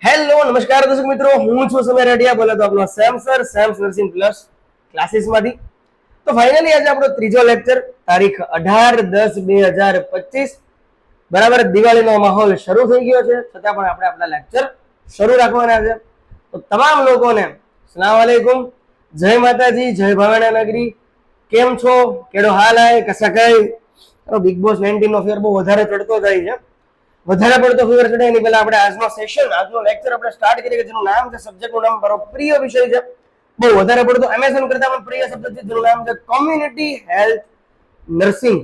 Hello નમસ્કાર દર્શક મિત્રો, હું છું સમય રેડિયા, બોલે તો આપણો સેમ્સ નર્સિંગ પ્લસ ક્લાસીસમાંથી. તો ફાઇનલી આજે આપણો ત્રીજો લેક્ચર, તારીખ 18/10/2025. બરાબર, દિવાળીનો માહોલ શરૂ થઈ ગયો છે, છતાં પણ આપણે આપણા લેક્ચર શરૂ રાખવાના છે. તો તમામ લોકોને સલામ વાલેકુમ, જય માતાજી, જય ભાવના નગરી. કેમ છો? કેડો હાલ આય કસા કઈ? બિગ બોસ 19 નો ફેર બહુ વધારે ચડતો જાય છે. વધારે પડતો ફીવર ચડે એની પહેલા આપણે આજનો સેશન, આજનો લેક્ચર આપણે સ્ટાર્ટ કરીએ, જેનું નામ છે, સબ્જેક્ટનું નામ મારો પ્રિય વિષય છે, બહુ વધારે પડતો એમએસએન કરતા પણ પ્રિય સબ્જેક્ટ છે, જેનું નામ છે કોમ્યુનિટી હેલ્થ નર્સિંગ.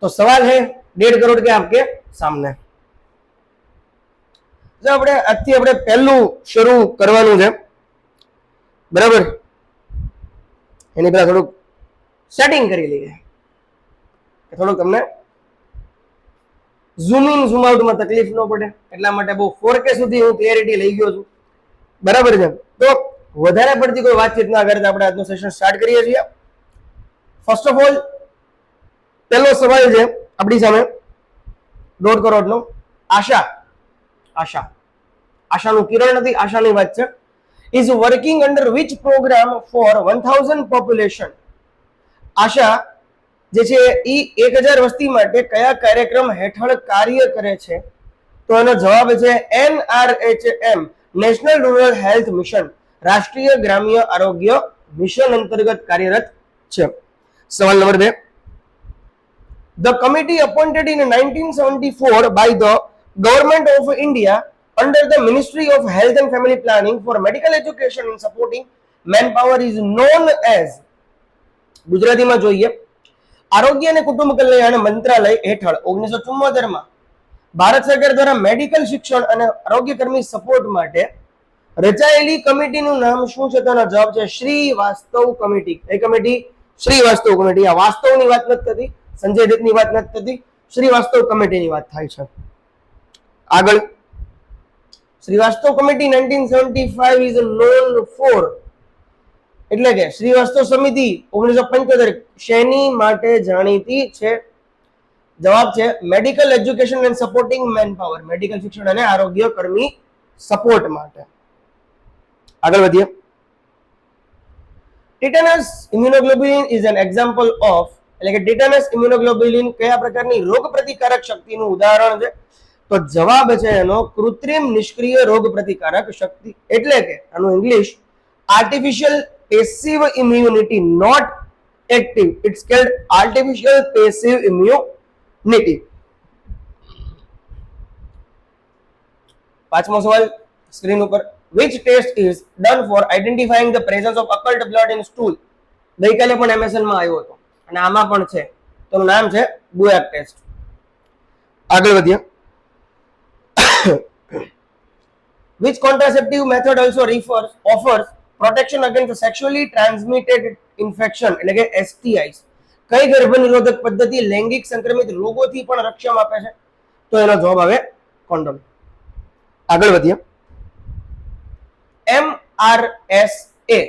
તો સવાલ है 1.5 કરોડ के आपके सामने. જો આપણે આજથી આપણે પહેલું શરૂ કરવાનું છે, બરાબર, એની પહેલા થોડુંક સેટિંગ કરી લઈએ, થોડુંક તમને ઝૂમ ઇન ઝૂમ આઉટ માં તકલીફ ન પડે એટલા માટે બહુ 4K સુધી હું ક્લિયરિટી લઈ ગયો છું, બરાબર છે. તો વધારે પડતી કોઈ વાતચીત ના કરતા આપણે આજનું સેશન સ્ટાર્ટ કરીએ છીએ. ફર્સ્ટ ઓફ ઓલ, પહેલો સવાલ છે આપણી સામે 1.5 કરોડનો. આશાનું કિરણ નથી, આશાની વાત છે. Is working under which program for 1000 population. ASHA જે છે એ 1000 વસ્તી માટે કયા કાર્યક્રમ હેઠળ કાર્ય કરે છે? તો એનો જવાબ છે NRHM, national rural health mission, રાષ્ટ્રીય ગ્રામ્ય આરોગ્ય મિશન અંતર્ગત કાર્યરત છે. સવાલ number 2, The committee appointed in 1974 by the Government of India under the Ministry of Health and Family Planning for medical education and supporting manpower is known as. ગુજરાતીમાં જોઈએ, આરોગ્ય અને કુટુંબ કલ્યાણ મંત્રાલય હેઠળ 1974 માં ભારત સરકાર દ્વારા મેડિકલ શિક્ષણ અને આરોગ્યકર્મી સપોર્ટ માટે રચાયેલી કમિટીનું નામ શું છે? તેનો જવાબ છે શ્રીવાસ્તવ કમિટી. એ કમિટી શ્રીવાસ્તવ કમિટી. આ વાસ્તવની વાત નથી થતી, સંજય દત્તની વાત નથી થતી, શ્રીવાસ્તવ કમિટીની વાત થાય છે. આગળ, Srivastava committee 1975 is known for, એટલે કે શ્રીવાસ્તવ સમિતિ 1975 શેની માટે જાણીતી છે? જવાબ છે medical education and supporting manpower, medical શિક્ષણ અને આરોગ્ય કર્મી સપોર્ટ માટે. આગળ વધીએ. Tetanus immunoglobulin is an example of, એટલે કે ટીટેનસ ઇમ્યુનોગ્લોબ્યુલિન કયા પ્રકારની રોગ પ્રતિકારક શક્તિનું ઉદાહરણ છે? તો જવાબ છે એનો કૃત્રિમ નિષ્ક્રિય રોગ પ્રતિકારક શક્તિ, એટલે કે આનું English artificial passive immunity, not active. It's called artificial passive immunity. પાંચમો સવાલ સ્ક્રીન ઉપર, which test is done for identifying the presence of occult blood in stool. ગઈકાલે પણ એમએસએન માં આવ્યો હતો અને આમાં પણ છે, તો નામ છે બુએક ટેસ્ટ. આગળ વધીએ. which contraceptive method also offers protection against sexually transmitted infection, એટલે કે STIs. કઈ ગર્ભનિરોધક પદ્ધતિ લૈંગિક સંક્રમિત રોગોથી પણ રક્ષણ આપે છે? તો એનો જવાબ આવે કોન્ડોમ. આગળ વધીએ. MRSA,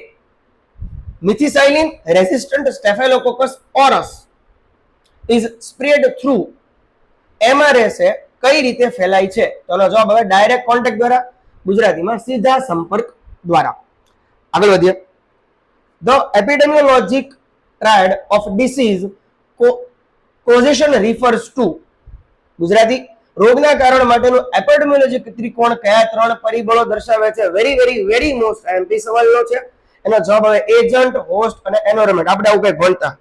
methicillin resistant staphylococcus aureus is spread through. MRSA કઈ રીતે ફેલાય છે? તો એનો જવાબ હવે ડાયરેક્ટ કોન્ટેક્ટ દ્વારા, ગુજરાતીમાં સીધા સંપર્ક દ્વારા. આગળ વધીએ. The epidemiologic triad of disease causation refers to. Gujarati, રોગના કારણ માટેનું એપિડેમિયોલોજીક ત્રિકોણ કયા 3 પરિબળો દર્શાવે છે? વેરી મોસ્ટ એમપી સવાલનો છે. એનો જવાબ હવે એજન્ટ, હોસ્ટ અને એન્વાયરમેન્ટ. આપણે આવું કંઈક ભણતા,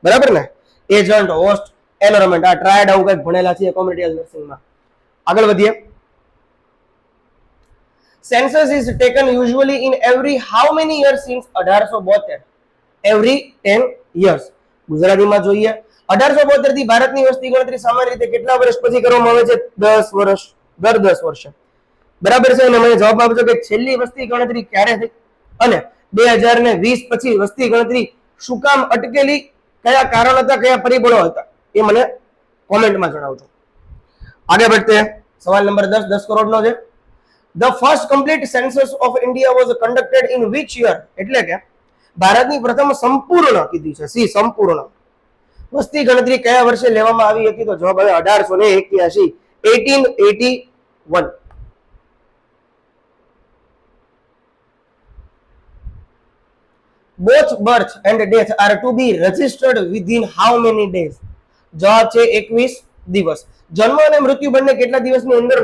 બરાબર ને? એજન્ટ, હોસ્ટ, એન્વાયરમેન્ટ, આ ટ્રાયડ આવું કંઈક ભણેલા છે કોમ્યુનિટી હેલ્થ નર્સિંગમાં. આગળ વધીએ. Census is taken usually in every how many years since 1872? Every 10 years. ગુજરાતીમાં જોઈએ, 1872 થી ભારતની વસ્તી ગણતરી સામાન્ય રીતે કેટલા વર્ષ પછી કરવામાં આવે છે? 10 વર્ષ, દર 10 વર્ષે, બરાબર છે. અને મને જવાબ આપજો કે છેલ્લી વસ્તી ગણતરી ક્યારે થઈ અને 2020 પછી વસ્તી ગણતરી શું કામ અટકેલી, કયા કારણ હતા, કયા પરિબળો હતા, એ મને કોમેન્ટમાં જણાવજો. આગળ વધતે સવાલ નંબર 10 કરોડનો છે. The first complete census of India was conducted in which year? એટલે કે ભારતની પ્રથમ સંપૂર્ણ કીધી છે, સંપૂર્ણ વસ્તી ગણતરી કયા વર્ષે લેવામાં આવી હતી? તો જવાબ આવે 1881, 1881. both birth and death are to be registered within how many days? જવાબ છે 21 દિવસ. જન્મ અને મૃત્યુ બંને કેટલા દિવસની અંદર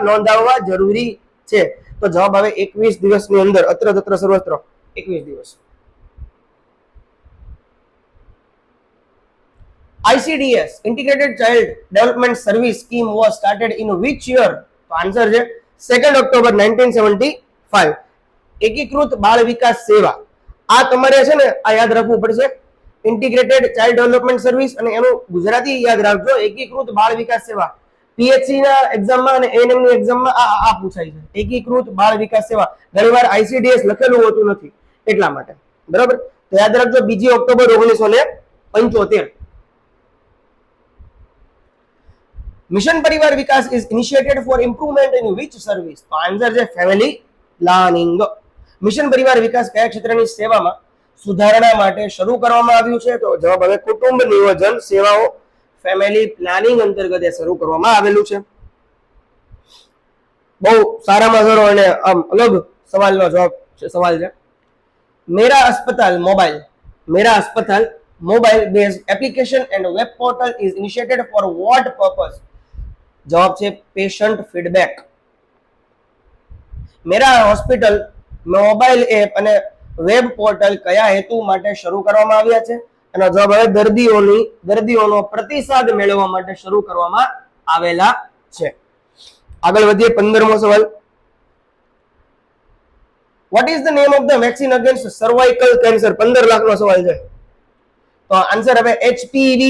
નોંધાવવા જરૂરી છે? તો જવાબ આવે 21 દિવસની અંદર. અત્ર તત્ર સર્વત્ર 21 દિવસ. ICDS Integrated Child Development Service Scheme was started in which year? તો આન્સર છે 2 ઓક્ટોબર 1975. એકીકૃત બાળ વિકાસ સેવા, આ તમારે છે ને આ યાદ રાખવું પડશે. ઇન્ટિગ્રેટેડ ચાઇલ્ડ ડેવલપમેન્ટ સર્વિસ અને એનું ગુજરાતી યાદ રાખજો, એકીકૃત બાળ વિકાસ સેવા. પીએચસી ના એક્ઝામમાં અને એએનએમ ની એક્ઝામમાં આ પૂછાય છે, એકીકૃત બાળ વિકાસ સેવા. ઘણીવાર ICDS લખેલું હોતું નથી એટલા માટે, બરાબર? તો યાદ રાખજો 2 October 1975. Mission Parivar Vikas is initiated for improvement in which service? તો આન્સર છે family planning. Mission Parivar Vikas કયા ક્ષેત્રની સેવામાં સુધારણા માટે શરૂ કરવામાં આવ્યું છે? તો જવાબ હવે કુટુંબ નિયોજન સેવાઓ, ફેમિલી પ્લાનિંગ અંતર્ગત એ શરૂ કરવામાં આવેલું છે. બહુ સારામાં સારો અને આમ અલગ સવાલનો જવાબ છે, સવાલ છે. Mera Aspatal mobile based application and web portal is initiated for what purpose? જવાબ છે patient feedback. Mera hospital mobile app અને વેબ પોર્ટલ કયા હેતુ માટે શરૂ કરવામાં આવ્યા છે? એનો જવાબ હવે દર્દીઓનો પ્રતિસાદ મેળવવા માટે શરૂ કરવામાં આવેલા છે. આગળ વધીએ 15મો સવાલ. What is the name of the vaccine against cervical cancer? 15 લાખનો સવાલ છે. તો આન્સર હવે HPV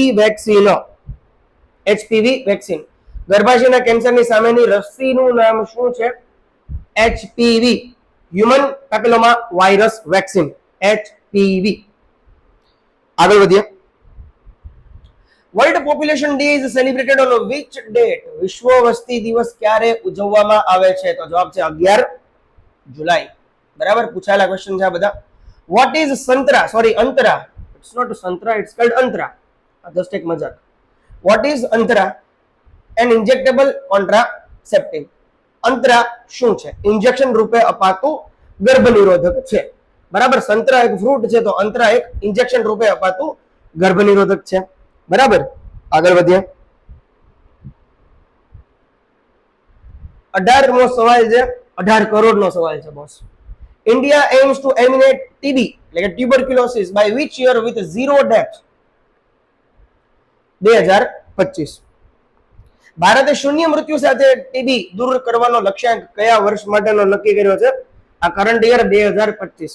વેક્સિન. ગર્ભાશયના કેન્સરની સામેની રસીનું નામ શું છે? HPV, human papilloma virus vaccine, HPV. આગળ વધીએ. World population day is celebrated on which date? વિશ્વ વસ્તી દિવસ ક્યારે ઉજવવામાં આવે છે? તો જવાબ છે 11 જુલાઈ. બરાબર, પૂછાયેલા ક્વેશ્ચન છે આ બધા. What is Antara? It's not santara, it's called Antara. Just એક મજાક. What is Antara? An injectable contraceptive. Antara શું છે? ઇન્જેક્શન રૂપે અપાતું ગર્ભ નિરોધક છે. બરાબર, સંતરા એક ફ્રૂટ છે, તો અંતરા એક ઇન્જેક્શન રૂપે અપાતું ગર્ભ નિરોધક છે. બરાબર, આગળ વધીએ. 18મો સવાલ છે, 18 કરોડનો સવાલ છે boss. India aims to eliminate TB એટલે કે tuberculosis by which year with 0 death? 2025. ભારતે શૂન્ય મૃત્યુ સાથે ટીબી દૂર કરવાનો લક્ષ્યાંક કયા વર્ષ માટેનો નક્કી કર્યો છે? આ કરંટ યર 2025.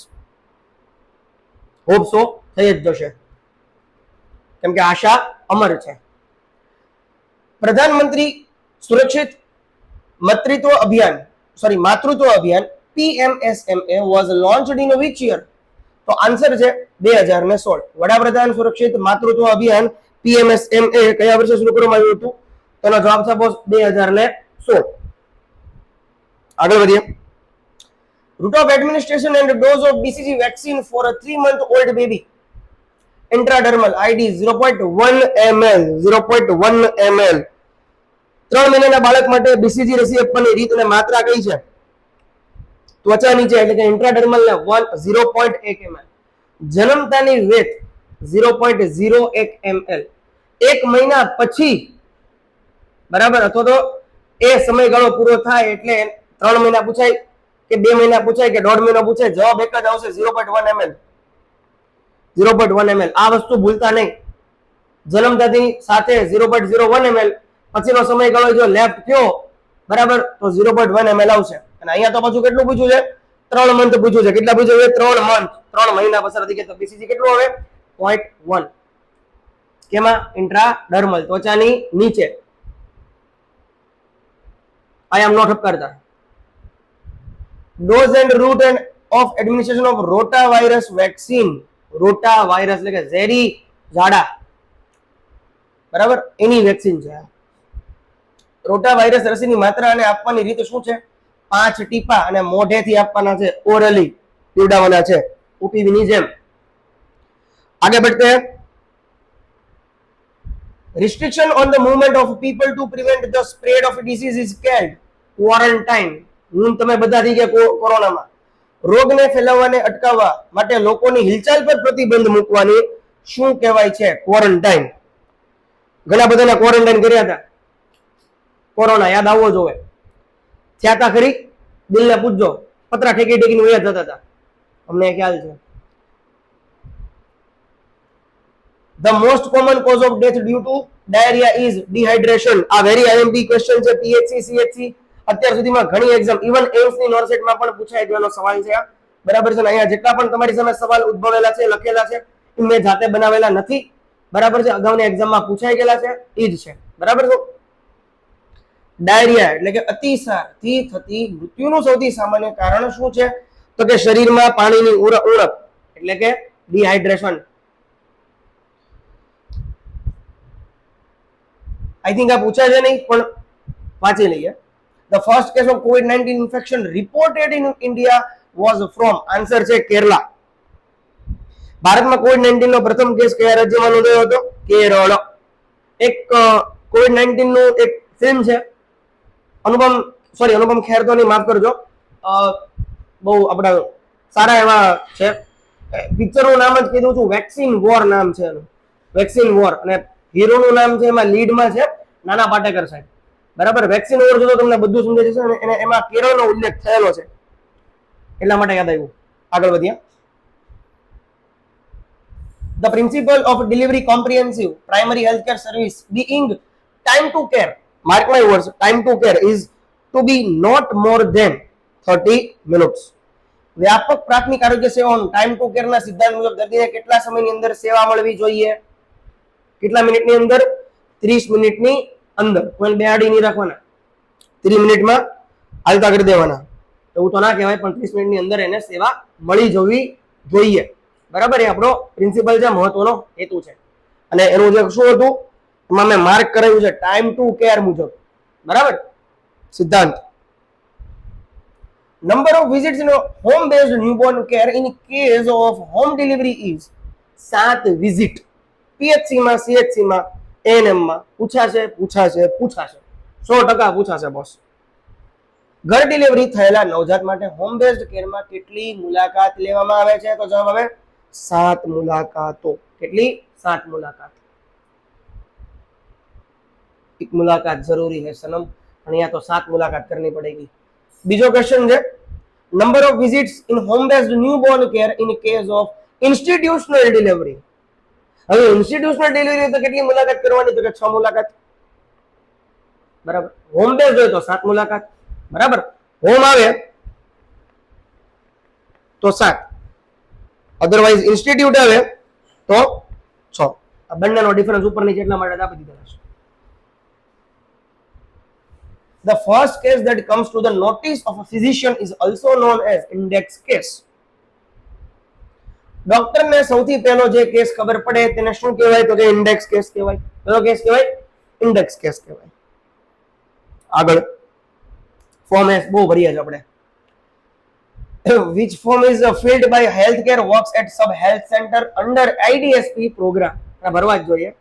હોપ સો થઈ જ જશે, કેમ કે આશા અમર છે. પ્રધાનમંત્રી સુરક્ષિત માતૃત્વ અભિયાન PMSMA was launched in which year? તો આન્સર છે 2016. વડાપ્રધાન સુરક્ષિત માતૃત્વ અભિયાન PMSMA કયા વર્ષે શરૂ કરવામાં આવ્યું હતું? તેનો જવાબ છે બોસ 2016. આગળ વધીએ. Route of administration and dose of BCG vaccine for a 3-month-old baby. Intradermal ID 0.1 ml. 3 મહિનાના બાળક માટે BCG રસી આપવાની રીત અને માત્રા કઈ છે? ત્વચા નીચે એટલે કે ઇન્ટ્રાડર્મલ ને 0.1 ml. જન્મતાની વેત 0.01 ml. 1 મહિના પછી, બરાબર, અથવા તો એ સમયગાળો પૂરો થાય એટલે 3 મહિના પૂછાય કે 2 મહિના પૂછાય કે 1.5 મહિના પૂછાય, જવાબ એક જ આવશે 0.1 ml. 0.1 ml. આ વસ્તુ ભૂલતા નહીં. જન્મતાની સાથે 0.01 ml, પછીનો સમયગાળો જો લેફ્ટ થયો, બરાબર, તો 0.1 ml આવશે. અને અહીંયા તો પાછું કેટલું પૂછ્યું છે? 3 મંથ પૂછ્યું છે. કેટલા પૂછ્યું છે? 3 મંથ, 3 મહિના પસાર થઈ ગયા. તો બીસીજી કેટલું આવે? 0.1. કેમાં? ઇન્ટ્રાડર્મલ, ત્વચાની નીચે. I am not કરતા. Dose and route and of administration of rotavirus vaccine. Rotavirus એટલે કે ઝેરી ઝાડા, બરાબર, એની વેક્સિન છે. રોટાવાયરસ રસીની માત્રા અને આપવાની રીત શું છે? 5 ટીપા અને મોઢેથી આપવાના છે, ઓરલી પીવડાવવાના છે, OPV ની જેમ. આગે बढ़ते हैं. Restriction on the movement of people to prevent the spread of disease is called quarantine. હું તમે બધા થઈ ગયા કોરોનામાં. રોગને ફેલાવવાને અટકાવવા માટે લોકોની હિલચાલ પર પ્રતિબંધ મૂકવાની શું કહેવાય છે? ક્વોરન્ટાઇન. ઘણા બધાને ક્વોરન્ટાઇન કર્યા હતા. કોરોના યાદ આવવો જોવે. થયા હતા ખરી? દિલને પૂછજો. પતરા ઠેકી ઠેકીને વયા જતા હતા. અમને ખ્યાલ છે. The most common cause of death due to diarrhea is dehydration. આ વેરી IMP ક્વેશ્ચન છે. PHC CHC અત્યાર સુધીમાં ઘણી એક્ઝામ, ઇવન એમ્સ ની નોર્સેટ માં પણ પૂછાય ગયેલો સવાલ છે. બરાબર છે ને? અહીંયા જેટલા પણ તમારી સામે સવાલ ઉદ્ભવેલા છે, લખેલા છે, એ મેં જાતે બનાવેલા નથી. બરાબર છે? અગાઉની એક્ઝામમાં પૂછાઈ ગયેલા છે, એ જ છે. બરાબર છે? ડાયરિયા એટલે કે અતિસાર થી થતી મૃત્યુનું સૌથી સામાન્ય કારણ શું છે? તો કે શરીરમાં પાણીની ઉણપ એટલે કે ડિહાઇડ્રેશન. આઈ થિંક આ પૂછાય છે નહીં, પણ વાંચી લઈએ. The first case of COVID-19 infection reported in India was from, answer છે કેરલા. ભારતમાં કોવિડ-19 નો પ્રથમ કેસ કયા રાજ્યમાં નોંધાયો હતો? કેરળ. એક કોવિડ-19 નું એક ફિલ્મ છે, અનુપમ ખેર તો નહીં, માફ કરજો, બહુ આપણા સારા એવા છે. પિક્ચરનું નામ જ કીધું છું, વેક્સિન વોર નામ છે એનું, વેક્સિન વોર. અને હીરોનું નામ છે, એમાં લીડમાં છે નાના પાટેકર સાહેબ. બરાબર? વેક્સિન વોર જો તમને બધું સમજાય જશે અને એમાં કેરળનો ઉલ્લેખ થયેલો છે, એટલા માટે યાદ આવ્યું. આગળ વધ્યા. The principle of delivery comprehensive primary healthcare service being time to care, mark my words, time to care is to be not more than 30 minutes. વ્યાપક પ્રાથમિક આરોગ્ય સેવાઓનું ટાઈમ ટુ કેર ના સિદ્ધાંત મુજબ દર્દીને કેટલા સમયની અંદર સેવા મળવી જોઈએ? કેટલા મિનિટની અંદર? 30 મિનિટની અંદર. કોઈ બેહાડી નહીં રાખવાના, 30 મિનિટમાં હાલતા કરી દેવાના. એવું તો ના કહેવાય, પણ 30 મિનિટની અંદર એને સેવા મળી જવી જોઈએ. બરાબર? એ આપણો પ્રિન્સિપલ છે, મહત્વનો હેતુ છે. અને એનું જે શું હતું એમાં મેં માર્ક કરાવ્યું છે ટાઈમ ટુ કેર મુજબ. બરાબર? સિદ્ધાંત. Number of visits in home based newborn care in case of home delivery is 7 visit. PHC માં, CHC માં, ANM માં પૂછાશે 100% પૂછાશે બોસ. ઘર ડિલિવરી થયેલા નવજાત માટે હોમ બેઝડ કેરમાં કેટલી મુલાકાત લેવામાં આવે છે? તો જવાબ આવે 7 મુલાકાતો. કેટલી? 7 મુલાકાત. એક મુલાકાત જરૂરી है सनम, અને यहाँ तो 7 मुलाकात करनी पड़ेगी. બીજો ક્વેશ્ચન છે, number of visits in home based newborn care in case of institutional delivery. હવે ઇન્સ્ટિટ્યુશનલ ડિલિવરી તો કેટલી મુલાકાત કરવાની? તો કે 6 મુલાકાત. બરાબર? હોમ બેઝડ હોય તો 7 મુલાકાત. બરાબર? હોમ આવે તો 7, અધરવાઇઝ ઇન્સ્ટિટ્યુટ આવે તો 6. આ બંનેનો ડિફરન્સ ઉપર નીચે એટલા માટે આપી દીધા છે. The first case that comes to the notice of a physician is also known as index case. ડોક્ટરને સૌથી પહેલો જે કેસ ખબર પડે તેને શું કહેવાય? તો કે ઇન્ડેક્સ કેસ કહેવાય. કયો કેસ કહેવાય? ઇન્ડેક્સ કેસ કહેવાય. આગળ ફોર્મ એસ બહુ ભરીએ છે આપણે. Which form is filled by healthcare works at sub health center under IDSP program. આ ભરવા જ જોઈએ.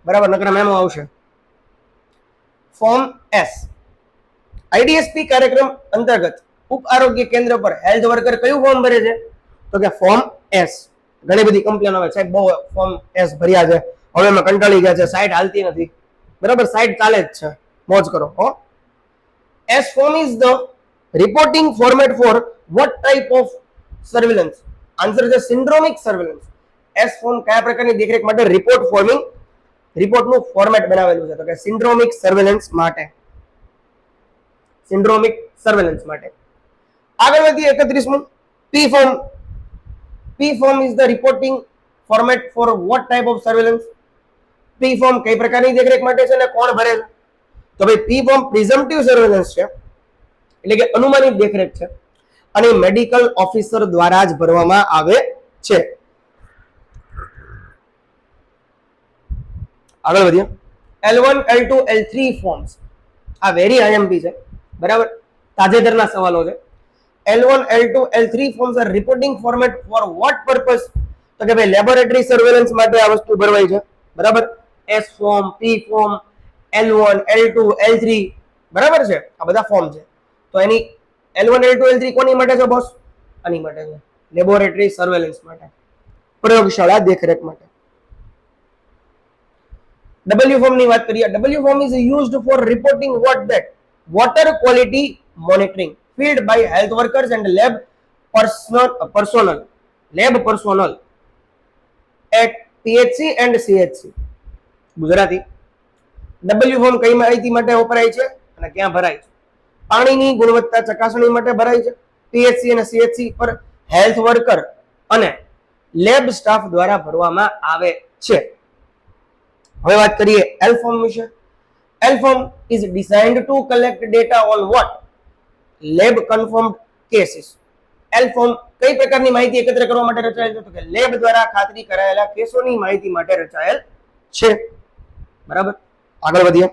બરાબર? નકરા મેમો આવશે. ફોર્મ એસ આઈડીએસપી કાર્યક્રમ અંતર્ગત ઉપ આરોગ્ય કેન્દ્ર પર હેલ્થ વર્કર કયું ફોર્મ ભરે છે? તો કે ફોર્મ એસ. ઘણી બધી કમ્પ્લેન આવે સાહેબ બહુ ફોર્મ એસ ભર્યા છે, હવે અમે કંટાળી ગયા છે, સાઇટ હાલતી નથી. બરાબર? સાઇટ ચાલે જ છે, મોજ કરો. S form is the reporting format for what type of surveillance? Answer છે સિન્ડ્રોમિક સર્વેલન્સ. એસ ફોર્મ કયા પ્રકારની દેખરેખ માટે રિપોર્ટ ફોર્મિંગ, રિપોર્ટનું ફોર્મેટ બનાવેલું છે? તો કે સિન્ડ્રોમિક સર્વેલન્સ માટે. સિન્ડ્રોમિક સર્વેલન્સ માટે. આગળ વધીએ 31મું P form. P form is the reporting format for what type of surveillance? P form કઈ પ્રકારની દેખરેખ માટે છે અને કોણ ભરે છે? તો ભાઈ પી ફોર્મ પ્રિઝમ્પટિવ સર્વેલન્સ છે, એટલે કે અનુમાનિત દેખરેખ છે, અને મેડિકલ ઓફિસર દ્વારા જ ભરવામાં આવે છે. આગળ વધીએ. L1, L2, L3 forms. આ વેરી આઈએમપી છે. બરાબર? તાજેતરના સવાલો છે. L1, L2, L3 forms are reporting format for what purpose? તો કે ભાઈ લેબોરેટરી સર્વેલન્સ માટે આ વસ્તુ ભરવાય છે. બરાબર? S form, P form, L1, L2, L3. બરાબર છે? આ બધા ફોર્મ છે. તો એની L1, L2, L3 કોની માટે છે બોસ? આની માટે છે, લેબોરેટરી સર્વેલન્સ માટે, પ્રયોગશાળા દેખરેખ માટે. W form ની વાત કરીએ. W form is used for reporting what that water quality monitoring filled by health workers and lab personnel at PHC and CHC. Gujarati. W form કઈ માહિતી માટે વપરાય છે અને ક્યાં ભરાય છે? પાણીની ગુણવત્તા ચકાસણી માટે ભરાય છે. PHC અને CHC પર હેલ્થ વર્કર અને લેબ સ્ટાફ દ્વારા ભરવામાં આવે છે. હવે વાત કરીએ L form વિશે. L form is designed to collect data on what lab confirmed cases. L form કઈ પ્રકારની માહિતી એકત્ર કરવા માટે રચાયેલ છે? તો કે લેબ દ્વારા ખાતરી કરાયેલા કેસોની માહિતી માટે રચાયેલ છે. બરાબર, આગળ વધીએ.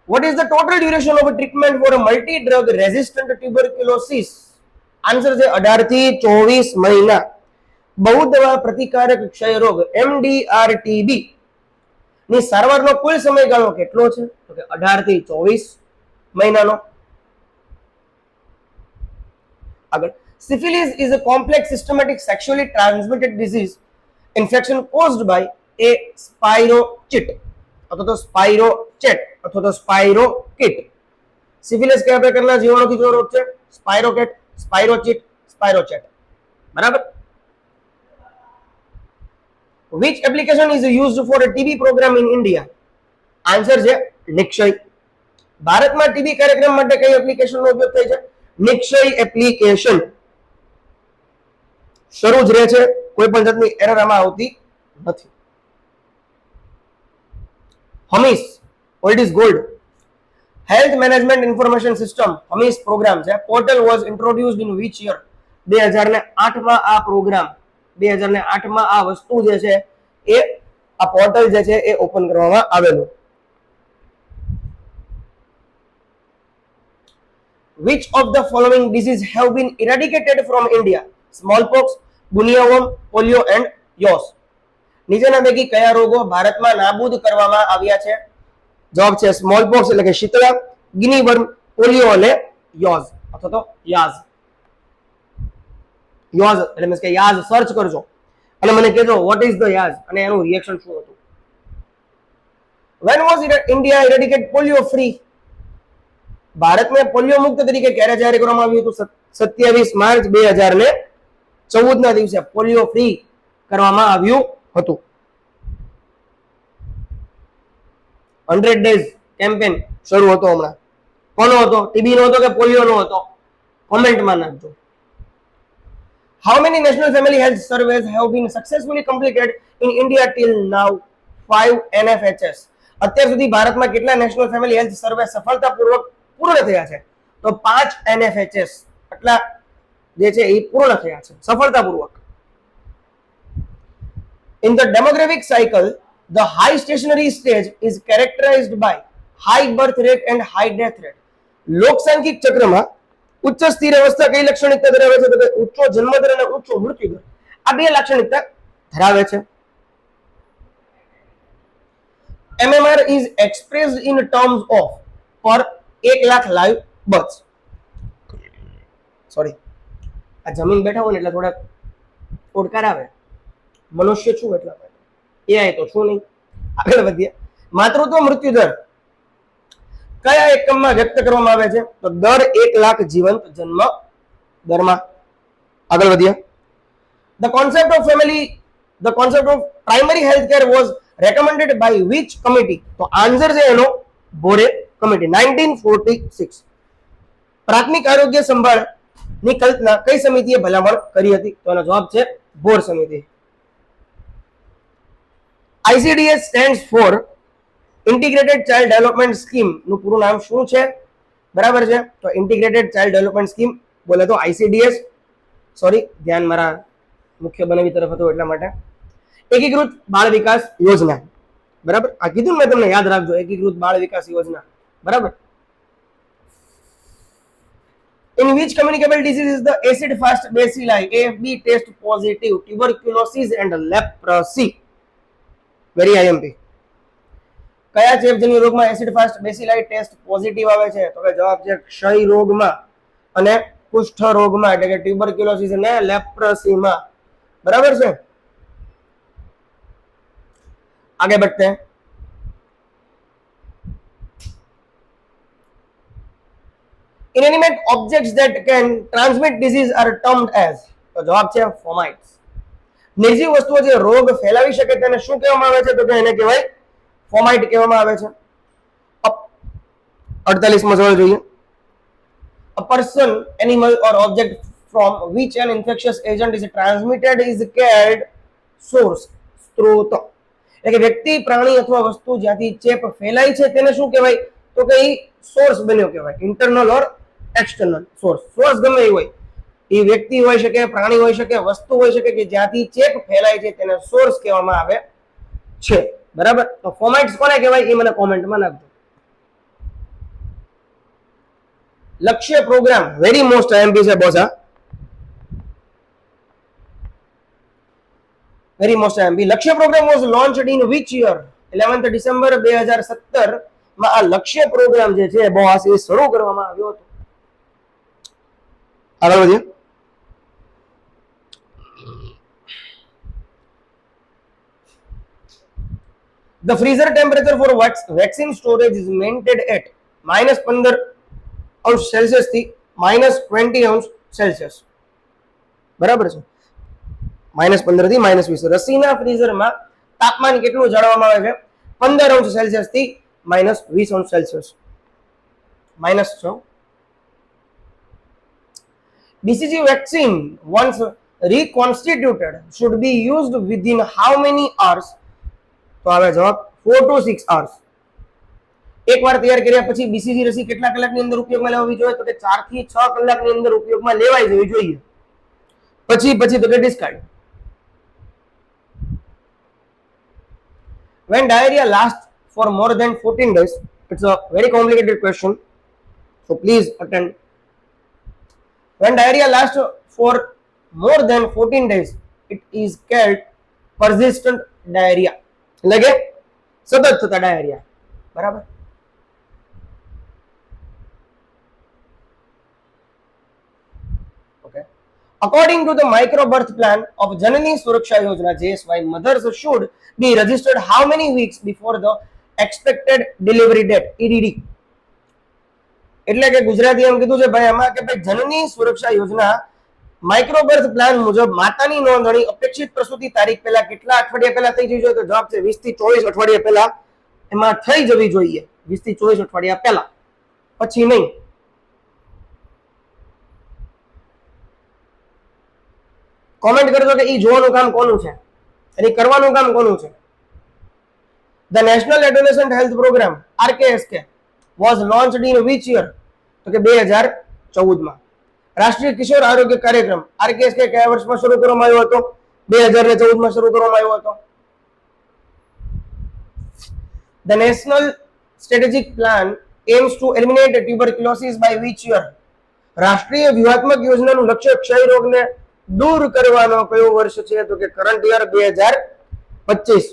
What is the total duration of treatment for a multi drug resistant tuberculosis? Answer છે 18 થી 24 મહિના. બહુદવા પ્રતિકારક ક્ષય રોગ MDR-TB ની સારવારનો કુલ સમયગાળો કેટલો છે? તો કે 18 થી 24 મહિનાનો. આગળ, syphilis is a complex systematic sexually transmitted disease infection caused by a spirochete અથવા તો સ્પાઇરોચેટ અથવા તો સ્પાઇરોકીટ. સિફિલિસ કયા પ્રકારના જીવાણુથી થતો રોગ છે? સ્પાઇરોકેટ, સ્પાઇરોચીટ, સ્પાઇરોચેટ. બરાબર. Which application is used for a TB program in India? Answer છે નિક્ષય. ભારતમાં ટીબી કાર્યક્રમ માટે કઈ એપ્લિકેશનનો ઉપયોગ થાય છે? નિક્ષય એપ્લિકેશન. શરૂ જ રહે છે, કોઈ પણ જાતની એરર આમાં આવતી નથી. HMIS, old is gold. Health management information system HMIS program છે. Portal was introduced in which year? 2008 માં આ પ્રોગ્રામ, 2008 માં આ વસ્તુ જે છે એ આ પોર્ટલ જે છે એ ઓપન કરવામાં આવેલું. Which of the following diseases have been eradicated from India? Smallpox, Bunyaworm, polio and yaws. નીચેના પૈકી કયા રોગો ભારતમાં નાબૂદ કરવામાં આવ્યા છે? જવાબ છે સ્મોલપોક્સ એટલે કે શીતળા, ગિની વર્મ, પોલિયો અને યોઝ અથવા તો યાઝ. યોઝ એટલે મીન્સ કે યાઝ સર્ચ કરજો અને મને કહેજો વોટ ઇઝ ધ યાઝ અને એનું રિએક્શન શું હતું. When was India eradicate polio free? ભારતને પોલિયો મુક્ત તરીકે ક્યારે જાહેર કરવામાં આવ્યું હતું? 27 માર્ચ 2014 ના દિવસે પોલિયો ફ્રી કરવામાં આવ્યું હતું. 100 ડેઝ કેમ્પેન શરૂ હતો હમણાં. કોનો હતો? ટીબી નો હતો કે પોલિયો નો હતો? કોમેન્ટમાં નાખજો. How many national family health surveys have been successfully completed in India till now? 5 NFHS. અત્યાર સુધી ભારતમાં કેટલા નેશનલ ફેમિલી હેલ્થ સર્વે સફળતાપૂર્વક પૂર્ણ થયા છે? તો 5 NFHS એટલા જે છે એ પૂર્ણ થયા છે સફળતાપૂર્વક. In the demographic cycle, the high stationary stage is characterized by high birth rate and high death rate. લોકસાંખ્યિક ચક્રમાં ઉચ્ચ સ્થિર અવસ્થા કઈ લાક્ષણિકતા ધરાવે છે? તો કે ઊંચો જન્મદર અને ઊંચો મૃત્યુદર. આ બે લાક્ષણિકતા ધરાવે છે. MMR is expressed in terms of per 1 lakh live births. Sorry, આ જમીન બેઠા હોય ને એટલે થોડા ઓડકાર આવે. મનુષ્ય છું એટલા માટે, એઆઈ તો છું નહીં. આગળ વધીએ. માતૃત્વ મૃત્યુદર કયા એકમમાં વ્યક્ત કરવામાં આવે છે? તો દર 1 લાખ જીવંત જન્મ દરમાં. આગળ વધીએ. The concept of primary health care was recommended by which committee? તો આન્સર છે એનો બોરે કમિટી 1946. પ્રાથમિક આરોગ્ય સંભાળ ની કલ્પના કઈ સમિતિએ ભલામણ કરી હતી? તો એનો જવાબ છે બોર સમિતિ. ICDS stands for integrated child development scheme નું પૂરું નામ શું છે? બરાબર છે, તો ઇન્ટિગ્રેટેડ ચાઇલ્ડ ડેવલપમેન્ટ સ્કીમ બોલે તો ICDS. સોરી, ધ્યાન મારા મુખ્ય બનાવી તરફ હતું એટલા માટે. એકીકૃત બાળ વિકાસ યોજના. બરાબર, આ કીધું મેં તમને, યાદ રાખજો, એકીકૃત બાળ વિકાસ યોજના. બરાબર. In which communicable disease is the acid fast bacilli AFB test positive? Tuberculosis and leprosy. Very IMP. કયા ચેપજન્ય રોગમાં એસિડ ફાસ્ટ બેસિલાઈ ટેસ્ટ પોઝિટિવ આવે છે? તો કે જવાબ છે ક્ષય રોગમાં અને કુષ્ઠ રોગમાં એટલે કે ટ્યુબરક્યુલોસિસ અને લેપ્રસીમાં. બરાબર છે. आगे बढ़ते हैं. Inanimate objects that can transmit disease are termed as. તો જવાબ છે ફોમાઇટ્સ. નિર્જીવ વસ્તુઓ જે રોગ ફેલાવી શકે તેને શું કહેવામાં આવે છે? તો કે એને કહેવાય ફોમાઇટ કહેવામાં આવે છે. 48 માં જવાબ જોઈએ. A person, animal or object from which an infectious agent is transmitted is called source. સ્ત્રોત. એટલે કે વ્યક્તિ, પ્રાણી અથવા વસ્તુ જ્યાંથી ચેપ ફેલાય છે તેને શું કહેવાય? તો કે એ સોર્સ બન્યો કહેવાય. ઇન્ટરનલ ઓર એક્સટર્નલ સોર્સ. સોર્સ ગમે એ હોય, એ વ્યક્તિ હોઈ શકે, પ્રાણી હોઈ શકે, વસ્તુ હોઈ શકે કે જ્યાંથી ચેપ ફેલાય છે તેને સોર્સ કહેવામાં આવે છે. બરાબર. તો ફોમાઇટ્સ કોને કહેવાય એ મને કોમેન્ટમાં નાખજો. Lakshya program very most IMP છે boss. Very most IMP. Lakshya program was launched in which year? 11th December 2017 માં આ લક્ષ્ય પ્રોગ્રામ જે છે બોસ એ શરૂ કરવામાં આવ્યો હતો. આગળ વધીએ. The freezer temperature for vaccine storage is maintained at -15 અંશ સેલ્સિયસ થી -20 અંશ સેલ્સિયસ. બરાબર છે. -15 થી -20. રસીના ફ્રીઝરમાં તાપમાન કેટલું જાળવવામાં આવે છે? 15 અંશ સેલ્સિયસ થી -20 અંશ Celsius. -6. BCG vaccine once reconstituted should be used within how many hours? તો આવે જવાબ 4 to 6 hours. એકવાર તૈયાર કર્યા પછી બીસીજી રસી કેટલા કલાકની અંદર ઉપયોગમાં લેવી જોઈએ? તો કે 4 થી 6 કલાકની અંદર ઉપયોગમાં લેવાઈ જવી જોઈએ. પછી તો કે discard. When diarrhea lasts for more than 14 days, it's a very complicated question, so please attend. When diarrhea lasts for more than 14 days, it is called persistent diarrhea. એટલે કે સતત થતા ડાયરિયા. બરાબર. Okay. According to the micro birth plan of Janani Suraksha Yojana JSY, mothers should be registered how many weeks before the expected delivery date? EDD. એટલે કે ગુજરાતી એમ કીધું છે ભાઈ આમાં કે ભાઈ જનની સુરક્ષા યોજના માઇક્રો બર્થ પ્લાન મુજબ માતાની નોંધણી અપેક્ષિત પ્રસૂતિ તારીખ પહેલા કેટલા અઠવાડિયા પહેલા થઈ જવી જોઈએ? તો જવાબ છે 20 થી 24 અઠવાડિયા પહેલા એમાં થઈ જવી જોઈએ. 20 થી 24 અઠવાડિયા પહેલા, પછી નહીં. કોમેન્ટ કરજો કે ઈ જોવાનું કામ કોનું છે અને કરવાનું કામ કોનું છે. The national adolescent health programme RKSK was launched in which year? તો કે 2014 માં. રાષ્ટ્રીય કિશોર આરોગ્ય કાર્યક્રમ RKSK કયા વર્ષમાં શરૂ કરવામાં આવ્યો હતો? 2014 માં શરૂ કરવામાં આવ્યો હતો. The national strategic plan aims to eliminate tuberculosis by which year? રાષ્ટ્રીય વ્યૂહાત્મક યોજનાનું લક્ષ્ય ક્ષય રોગને દૂર કરવાનો કયો વર્ષ છે? તો કે current year 2025.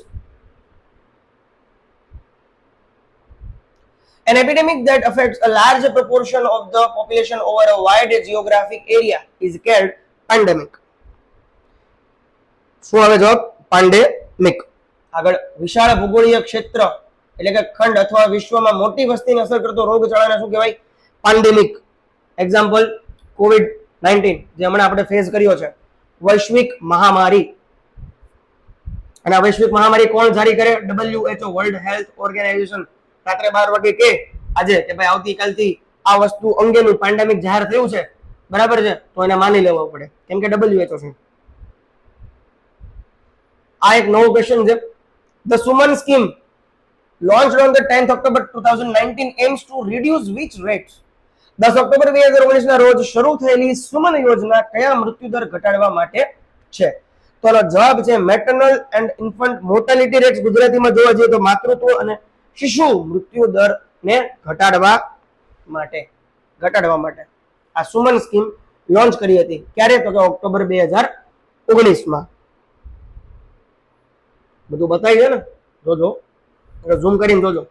An epidemic that affects a large proportion of the population over a wide geographic area is called pandemic. શું આવે જવાબ? પેન્ડેમિક. આગળ, વિશાળ ભૂગોળીય ક્ષેત્ર એટલે કે ખંડ અથવા વિશ્વમાં મોટી વસ્તીને અસર કરતો રોગચાળાને શું કહેવાય? પેન્ડેમિક. એક્ઝામ્પલ COVID-19 જે હમણાં આપણે ફેસ કર્યો છે, વૈશ્વિક મહામારી. અને આ વૈશ્વિક મહામારી કોણ જારી કરે? WHO, world health organisation. રાત્રે 12 વાગે કે આજે કે ભાઈ આવતીકાલથી આ વસ્તુ અંગેનું પેન્ડેમિક જાહેર થયું છે, બરાબર છે, તો એને માની લેવો પડે કેમ કે WHO છે. આ એક નવો ક્વેશ્ચન છે. The Suman scheme launched on the 10th October 2019 aims to reduce which rates? 10 October 2019 ના રોજ શરૂ થયેલી સુમન યોજના કયા મૃત્યુદર ઘટાડવા માટે છે? તો આનો જવાબ છે maternal and infant mortality rates. ગુજરાતીમાં જોવા જઈએ તો માતૃત્વ અને શિશુ મૃત્યુ દર ને ઘટાડવા માટે આ સુમન સ્કીમ લોન્ચ કરી હતી. ક્યારે? તો કે ઓક્ટોબર 2019 માં. બધું બતાવી છે ને, જોજો, ઝૂમ કરીને જોજો.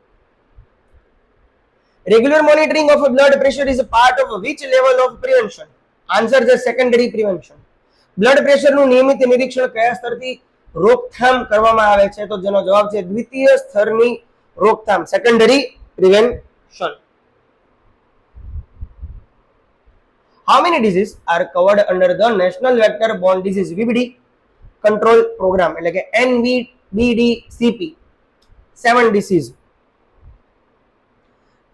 Regular monitoring of blood pressure is a part of which level of prevention? Answer છે સેકન્ડરી પ્રિવેન્શન. બ્લડ પ્રેશરનું નિયમિત નિરીક્ષણ કયા સ્તરથી રોકથામ કરવામાં આવે છે? તો જેનો જવાબ છે દ્વિતીય સ્તરની રોકથામ, secondary prevention. How many diseases are covered under the National Vector-Borne Disease (VBD) control program? એટલે કે NVBDCP 7 disease.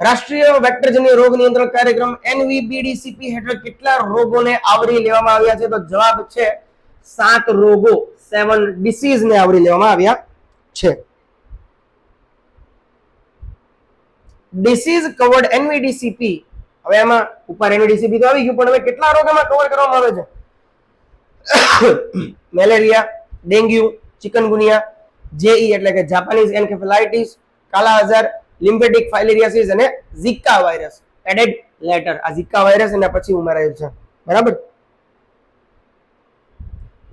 રાષ્ટ્રીય વેક્ટરજન્ય રોગ નિયંત્રણ કાર્યક્રમ NVBDCP હેઠળ કેટલા રોગોને આવરી લેવામાં આવ્યા છે? તો જવાબ છે 7 રોગો, 7 ડિસીઝ ને આવરી લેવામાં આવ્યા છે. Disease covered NVDCP. હવે એમાં ઉપર NVDCP તો આવી ગયું, પણ હવે કેટલા રોગ એમાં કવર કરવામાં આવે છે? મેલેરિયા, ડેન્ગ્યુ, ચિકનગુનિયા, JE એટલે કે જાપાનીઝ એન્કેફેલાઇટિસ, કાલા આઝાર, લિમ્ફેટિક ફાઇલેરિયાસિસ અને ઝિકા વાયરસ. એડેડ લેટર આ ઝિકા વાયરસ એના પછી ઉમેરાયું છે, બરાબર?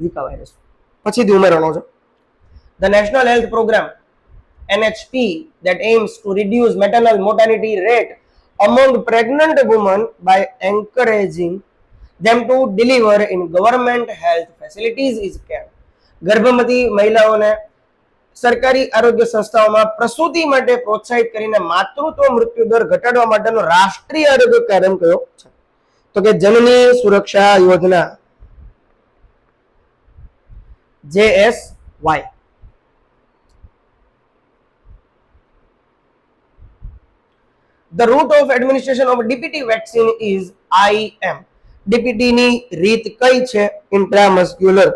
ઝિકા વાયરસ પછીથી ઉમેરવાનો છે. The National Health Program NHP that aims to reduce maternal mortality rate among pregnant women by encouraging them to deliver in government health facilities is care. ગર્ભવતી મહિલાઓને સરકારી આરોગ્ય સંસ્થાઓમાં પ્રસૂતિ માટે પ્રોત્સાહિત કરીને માતૃત્વ મૃત્યુ દર ઘટાડવા માટેનો રાષ્ટ્રીય આરોગ્ય કાર્યક્રમ કયો છે? તો કે જનની સુરક્ષા યોજના, JSY. The route of administration of DPT vaccine is IM. DPT ની રીત કઈ છે? Intramuscular.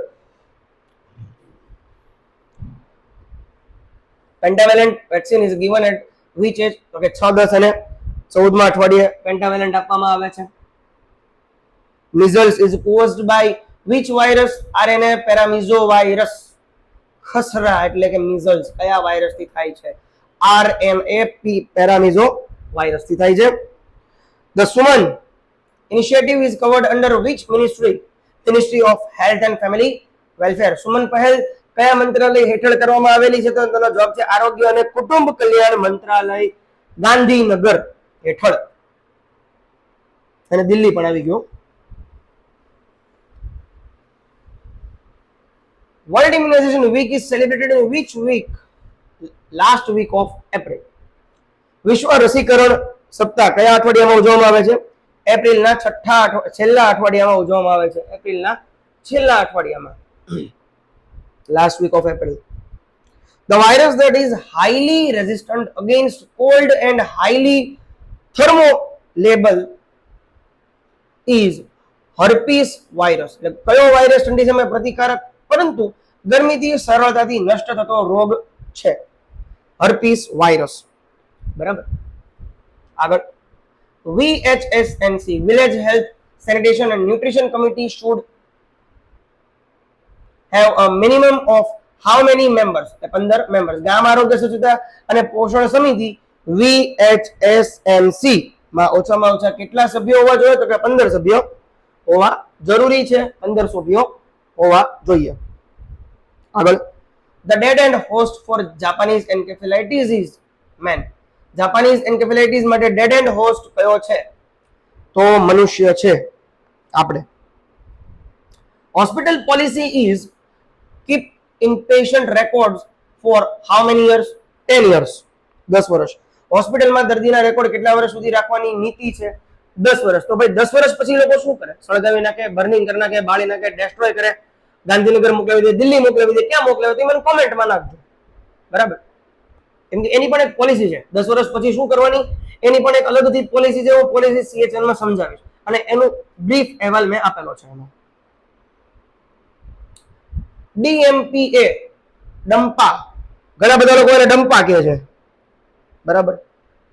Pentavalent vaccine is given at which age? તો કે 6, 10 અને 14મા અઠવાડિયે પેન્ટાવેલેન્ટ આપવામાં આવે છે. Measles is caused by which virus? RNA પેરામિઝોવાયરસ. ખસરા એટલે કે measles કયા વાયરસ થી થાય છે? RNA પેરામિઝો વાયરસ થી થાય છે. The Suman initiative is covered under which ministry? Ministry of Health and Family Welfare. Suman પહેલ કયા મંત્રાલય હેઠળ કરવામાં આવેલી છે? તો તેનો જવાબ છે આરોગ્ય અને કુટુંબ કલ્યાણ મંત્રાલય, ગાંધીનગર હેઠળ. અને દિલ્હી પણ આવી ગયો. World Immunization Week is celebrated in which week? Last week of April. વિશ્વ રસીકરણ સપ્તાહ કયા અઠવાડિયામાં ઉજવવામાં આવે છે? એપ્રિલના છેલ્લા અઠવાડિયામાં ઉજવવામાં આવે છે. એપ્રિલના છેલ્લા અઠવાડિયામાં, last week of April. The virus that is highly resistant against cold and highly thermolable is herpes virus. એટલે કયો વાયરસ ઠંડી સમયે પ્રતિકારક પરંતુ ગરમીથી સરળતાથી નષ્ટ થતો રોગ છે? હર્પીસ વાયરસ, બરાબર. આગળ, VHSNC Village Health Sanitation and Nutrition Committee should have a minimum of how many members? 15 members. ગામ આરોગ્ય સ્વચ્છતા અને પોષણ સમિતિ VHSNC માં ઓછામાં ઓછા કેટલા સભ્યો હોવા જોઈએ? તો કે 15 સભ્યો હોવા જરૂરી છે. 15 સભ્યો હોવા જોઈએ. આગળ, the dead end host for Japanese encephalitis is man. Japanese encephalitis માટે ડેડ એન્ડ હોસ્ટ કયો છે? તો મનુષ્ય છે, આપણે. Hospital policy is keep inpatient records for how many years? 10 years, 10 વર્ષ. હોસ્પિટલમાં દર્દીના રેકોર્ડ કેટલા વર્ષ સુધી રાખવાની નીતિ છે? 10 વર્ષ. તો ભાઈ 10 વર્ષ પછી લોકો શું કરે? સળગાવી નાખે, બર્નિંગ કરી નાખે, બાળી નાખે, ડેસ્ટ્રોય કરે, ગાંધીનગર મોકલાવી દે, દિલ્હી મોકલાવી દે, ક્યાં મોકલાવે તો મને કોમેન્ટમાં નાખજો, બરાબર? કેમ કે એની પણ એક પોલિસી છે. 10 વર્ષ પછી શું કરવાની એની પણ એક અલગથી પોલિસી છે. હું પોલિસી CHN માં સમજાવીશ અને એનું બ્રીફ અહેવાલ મેં આપેલો છે એમાં. DMPA ડંપા, ઘણા બધા લોકો એને ડંપા કહે છે, બરાબર,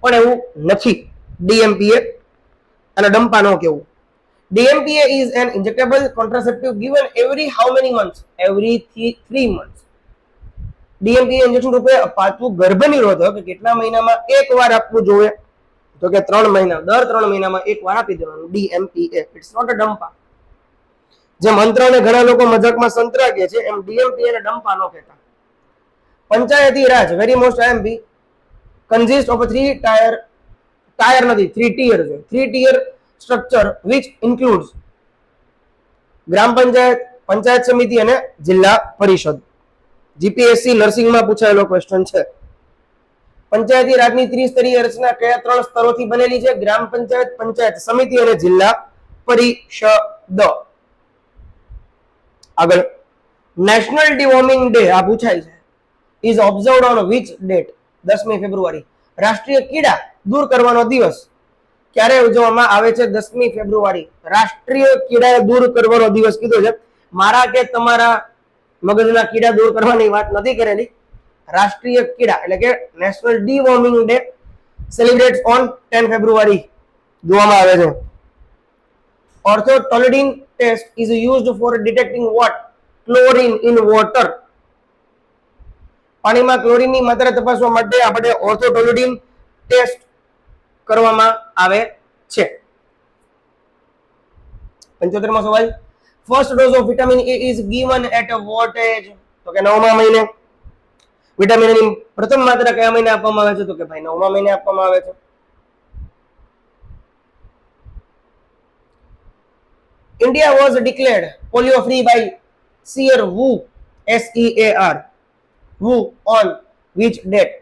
પણ એવું નથી. DMPA અને ડંપા ન કહેવું. DMPA is an injectable contraceptive given every how many months? Every 3 months. DMPA injection રૂપે અપાતું ગર્ભનિરોધક કેટલા મહિનામાં એકવાર આપવું જોઈએ? તો કે 3 મહિના, દર 3 મહિનામાં એકવાર આપી દેવાનું. DMPA. ઇટ્સ નોટ અ ડંપા. જે મંત્રને ઘણા લોકો મજાકમાં સંતરા કહે છે, એમ DMPA ને ડંપા ન કહેતા. Panchayati Raj, very most IMP, consist of 3 tier નથી, 3 tier છે. 3 tier structure which includes ગ્રામ પંચાયત, પંચાયત સમિતિ અને જિલ્લા પરિષદ. જીપીએસસી નર્સિંગમાં પૂછાયેલો ક્વેશ્ચન છે. પંચાયતી રાજની ત્રિસ્તરીય રચના કયા 3 સ્તરોથી બનેલી છે? ગ્રામ પંચાયત, પંચાયત સમિતિ અને જિલ્લા પરિષદ. આગળ, નેશનલ ડિવોર્મિંગ ડે આ પૂછાય છે. Is observed on which date? 10મી ફેબ્રુઆરી. રાષ્ટ્રીય કીડા દૂર કરવાનો દિવસ ક્યારે ઉજવવામાં આવે છે? 10મી ફેબ્રુઆરી. રાષ્ટ્રીય કીડા દૂર કરવાનો દિવસ કીધો છે. મારા કે તમારા મગજના કીડા દૂર કરવાની વાત નથી કરેલી. રાષ્ટ્રીય કીડા એટલે કે national deworming day celebrate on 10 February જોવામાં આવે છે. Orthotolidine test is used for detecting what? Chlorine in water. પાણીમાં ક્લોરીનની માત્રા તપાસવા માટે આપણે ઓર્થોટોલિડિન ટેસ્ટ કરવામાં આવે છે. 75મો સવાલ. First dose of vitamin A is given at what age? તો કે 9મા મહિને. વિટામિન એ ની પ્રથમ માત્રા કયા મહિને આપવામાં આવે છે? તો કે ભાઈ 9મા મહિને આપવામાં આવે છે. India was declared polio free by Sir WHO, SEAR. WHO on which date?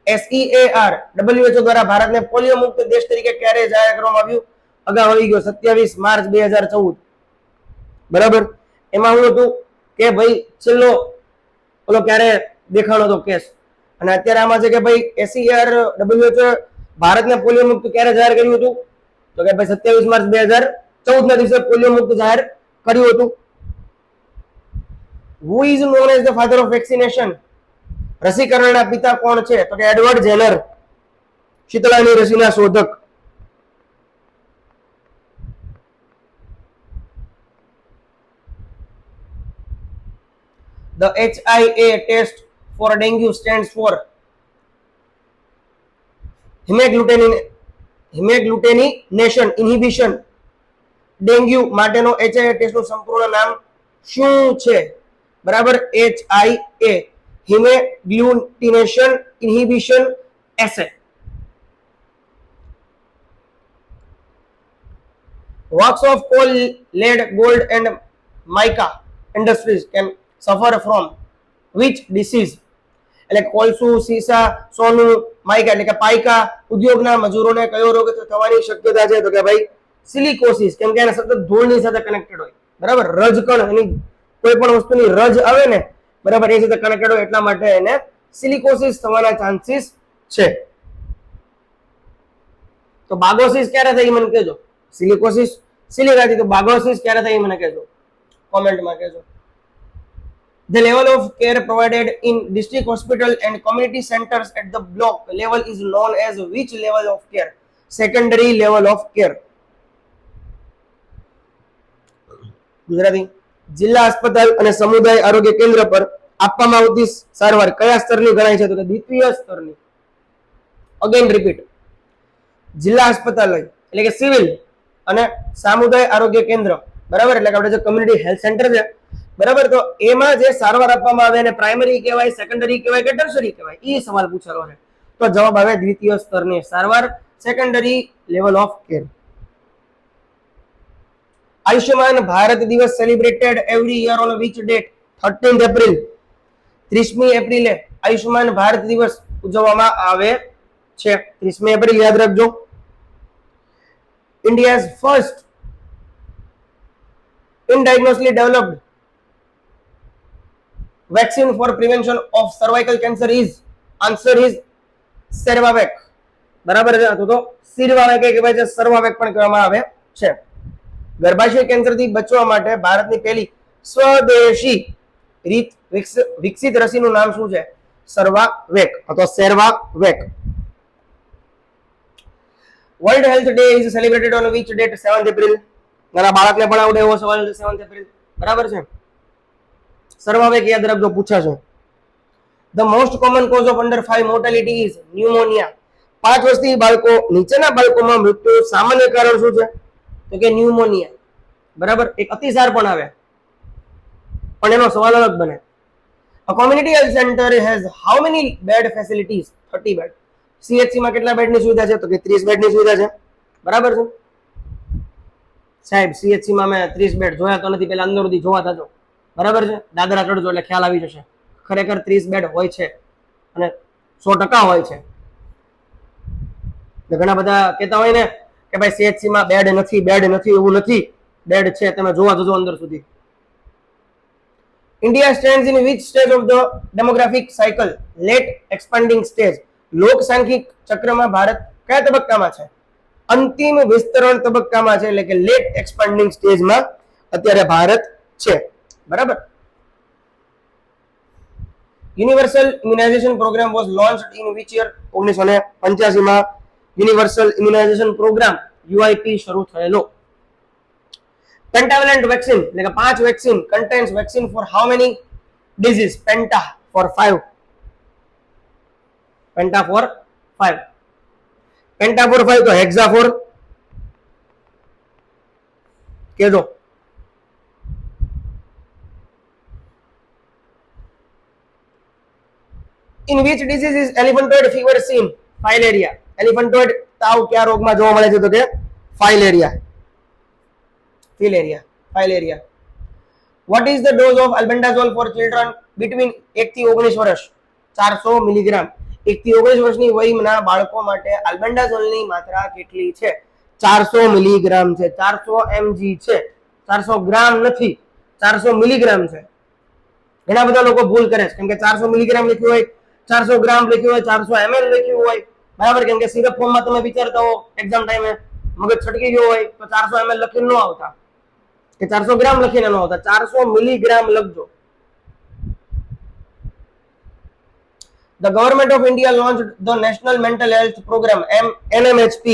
SEAR WHO દ્વારા ભારતને પોલિયો મુક્ત દેશ તરીકે ક્યારે જાહેર કરવામાં આવ્યું? અગાઉ આવી ગયો 27 માર્ચ 2014. બરાબર. એમાં હું હતું કે ભાઈ છેલ્લો ઓલો ક્યારે દેખાણો તો કેસ, અને અત્યારે આમાં છે કે ભાઈ SEAR WHO ભારતને પોલિયો મુક્ત ક્યારે જાહેર કર્યું હતું? તો કે ભાઈ 27 માર્ચ 2014 ના દિવસે પોલિયો મુક્ત જાહેર કર્યું હતું. Who is known as the father of vaccination? રસીકરણના પિતા કોણ છે? તો કે એડવર્ડ જેનર, શીતળાની રસીના શોધક. The HIA test for dengue stands for hemagglutinin inhibition. Dengue માટેનો HIA ટેસ્ટનું સંપૂર્ણ નામ શું છે? બરાબર, HIA હિમેગ્લુટિનેશન ઇન્હિબિશન S A. Works of coal, lead, gold and mica industries can suffer from which disease? એટલે કોલસુ, સીસા, સોનું, માઇકા એટલે કે પાઇકા ઉદ્યોગના મજૂરોને કયો રોગ થવાની શક્યતા છે? તો કે ભાઈ સિલિકોસિસ, કેમ કે એને સતત ધૂળની સાથે કનેક્ટેડ હોય. બરાબર, રજકણ, એની કોઈ પણ વસ્તુની રજ આવે ને, બરાબર, એ સાથે કનેક્ટેડ હોય એટલા માટે એને સિલિકોસિસ થવાના ચાન્સીસ છે. તો બાગોસિસ ક્યારે થઈ મને કહેજો. સિલિકોસિસ સિલિકાથી, તો બાગોસિસ ક્યારે થઈ મને કહેજો, કોમેન્ટમાં કહેજો. The level of care provided in district hospital and community centers at the block level is known as which level of care? Secondary level of care. Gujarati. જિલ્લા અસ્પતાલ અને સમુદાય આરોગ્ય કેન્દ્ર પર આપવામાં આવતી સારવાર કયા સ્તરની ગણાય છે? તો કે દ્વિતીય સ્તરની. Again repeat. જિલ્લા અસ્પતાલ એટલે કે સિવિલ અને સામુદાય આરોગ્ય કેન્દ્ર, બરાબર, એટલે કે આપણે જે કમ્યુનિટી હેલ્થ સેન્ટર છે, બરાબર, તો એમાં જે સારવાર આપવામાં આવે એને પ્રાઇમરી કહેવાય, સેકન્ડરી કહેવાય કે ટર્શરી કહેવાય? એ સવાલ પૂછેલો છે. તો જવાબ આવે દ્વિતીય સ્તરની સારવાર, secondary level of care. Ayushman Bharat Diwas celebrated every year on which date? 13th April. 30મી એપ્રિલે આયુષ્યમાન ભારત દિવસ ઉજવવામાં આવે છે. 30મી એપ્રિલ યાદ રાખજો. India's first indigenously developed vaccine for prevention of cervical cancer is? Answer is Cervavac. બરાબર છે. તો સિરવાવેક કહેવાય છે, સર્વાવેક પણ કહેવામાં આવે છે. ગર્ભાશય કેન્સરથી બચવા માટે ભારતની પહેલી સ્વદેશી રીત વિકસિત રસીનું નામ શું છે? સર્વાવેક અથવા સેર્વાવેક. World health day is celebrated on which date? 7th April. નાના બાળકને પણ આવડે એવો સવાલ 7th એપ્રિલ. બરાબર છે. સર્વાવેક યાદ રાખજો, પૂછાશે. The most common cause of under 5 mortality is pneumonia. 5 વર્ષથી બાળકો નીચેના બાળકોમાં મૃત્યુ સામાન્ય કારણ શું છે? તો કે ન્યુમોનિયા. બરાબર, એક અતિસાર પણ આવે પણ એનો સવાલ અલગ બને. A community health center has how many bed facilities? 30 bed. CHC માં કેટલા બેડની સુવિધા છે? તો કે 30 બેડની સુવિધા છે. બરાબર છે. સાહેબ સીએચસી માં મેં 30 બેડ જોયા તો નથી, પેલા અંદર સુધી જોવા થતો, બરાબર છે, દાદરા ચડજો એટલે ખ્યાલ આવી જશે. ખરેખર 30 બેડ હોય છે અને 100% હોય છે. ઘણા બધા કહેતા હોય ને કે ભાઈ સીએચસી માં બેડ નથી, એવું નથી, બેડ છે, તમે જોવા જજો અંદર સુધી. India stands in which stage of the demographic cycle? Late expanding stage. લોકસાંખ્યિક ચક્રમાં ભારત કયા તબક્કામાં છે? અંતિમ વિસ્તરણ તબક્કામાં છે, એટલે કે લેટ એક્સપાન્ડિંગ સ્ટેજમાં અત્યારે ભારત છે. બરાબર. Universal immunisation programme was launched in which year? 1985 માં યુનિવર્સલ ઇમ્યુનાઇઝેશન પ્રોગ્રામ યુઆઈપી શરૂ થયેલો. પેન્ટાવેલેન્ટ વેક્સિન એટલે કે 5 vaccine contains vaccine for how many disease? Penta for 5. Penta for 5. Penta for 5 તો હેક્ઝા ફોર કેજો. In which disease is elephantoid fever seen? Filaria. Elephantoid તાવ કયા રોગમાં જોવા મળે છે? તો કે filaria. Filaria. What is the dose of albendazole for children between 1 થી 19 વર્ષ? 400 મિલીગ્રામ. 1 થી 19 વર્ષની વયના બાળકો માટે આલ્બેન્ડાઝોલની માત્રા કેટલી છે? 400 મિલીગ્રામ છે. 400 mg છે, 400 ગ્રામ નથી, 400 મિલીગ્રામ છે. ઘણા બધા લોકો ભૂલ કરે છે, કેમ કે 400 મિલીગ્રામ લખ્યું હોય, 400 ગ્રામ લખ્યું હોય, 400 ml લખ્યું હોય, બરાબર, કેમ કે સિરપ ફોર્મમાં તમે વિચારતા હો એક્ઝામ ટાઈમે મગજ છટકી ગયો હોય તો 400 ml લખીને ન આવતા કે 400 ગ્રામ લખીને ન આવતા, 400 મિલીગ્રામ લખજો. The government of India launched the National Mental Health Program NMHP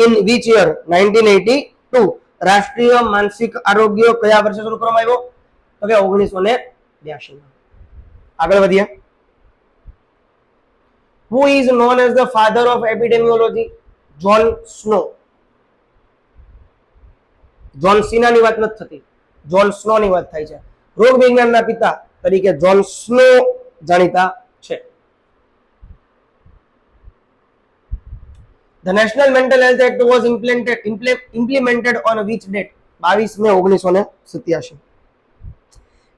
in which year? 1982. રાષ્ટ્રીય માનસિક આરોગ્ય કયા વર્ષે શરૂ કરવામાં આવ્યો? તો કે 1982 માં. આગળ વધીએ. Who is known as the father of epidemiology? John Snow. John સીનાની વાત નથી થતી, જોન સ્નોની વાત થાય છે. રોગ વિજ્ઞાનના પિતા તરીકે જોન સ્નો જાણીતા છે. The National Mental Health Act was implemented on which date? 22 મે 1987.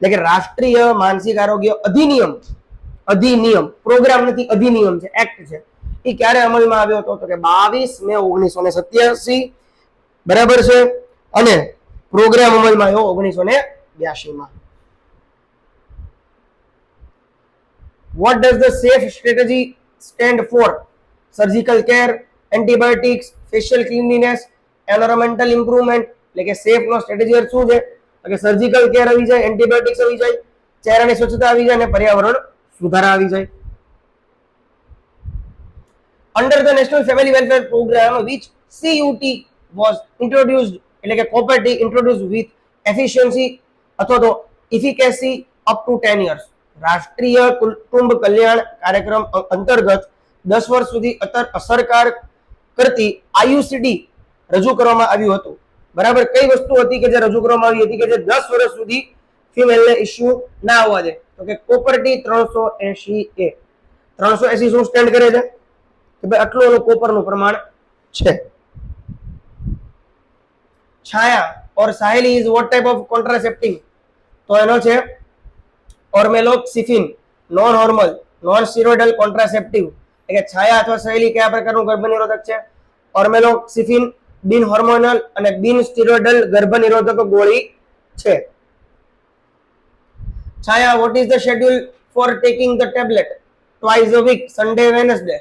એટલે કે રાષ્ટ્રીય માનસિક આરોગ્ય અધિનિયમ પ્રોગ્રામ નથી, અધિનિયમ છે, એક્ટ છે, એ ક્યારે અમલમાં આવ્યો હતો? તો કે 22 મે 1987. બરાબર છે. અને પ્રોગ્રામ અમલમાં આવ્યો 1982 માં. What does the SAFE strategy stand for? Surgical care, antibiotics, facial cleanliness, environmental improvement. એટલે કે SAFE નો સ્ટ્રેટેજી અર્થ શું છે? તો કે સર્જિકલ કેર આવી જાય, એન્ટીબાયોટિક્સ આવી જાય, ચહેરાની સ્વચ્છતા આવી જાય અને પર્યાવરણ સુધારા આવી જાય. Under the National Family Welfare Program which CUT was introduced, એટલે કે કોપરટી introduced with efficiency અથવા તો efficacy up to 10 years. રાષ્ટ્રીય કુટુંબ કલ્યાણ કાર્યક્રમ અંતર્ગત 10 વર્ષ સુધી અસરકાર કરતી આયુસીડી રજૂ કરવામાં આવ્યું હતું. બરાબર. કઈ વસ્તુ હતી કે જે રજૂ કરવામાં આવી હતી કે જે 10 વર્ષ સુધી ફિમેલને ઇશ્યુ ના આવવા દે? તો કે કોપરટી 380A. 380 શું સ્ટેન્ડ કરે છે? કે ભાઈ આટલું એનું કોપરનું પ્રમાણ છે. Chhaya or Saheli is what type of contraceptive? તો એનો છે ormeloxifene, non hormonal non steroidal contraceptive. એટલે કે છાયા અથવા સહેલી કયા પ્રકારનું ગર્ભનિરોધક છે? ઓર્મેલોક્સિફિન બિન હોર્મોનલ અને બિન સ્ટીરોઇડલ ગર્ભનિરોધક ગોળી છે. છાયા, what is the schedule for taking the tablet? Twice a week, Sunday, Wednesday.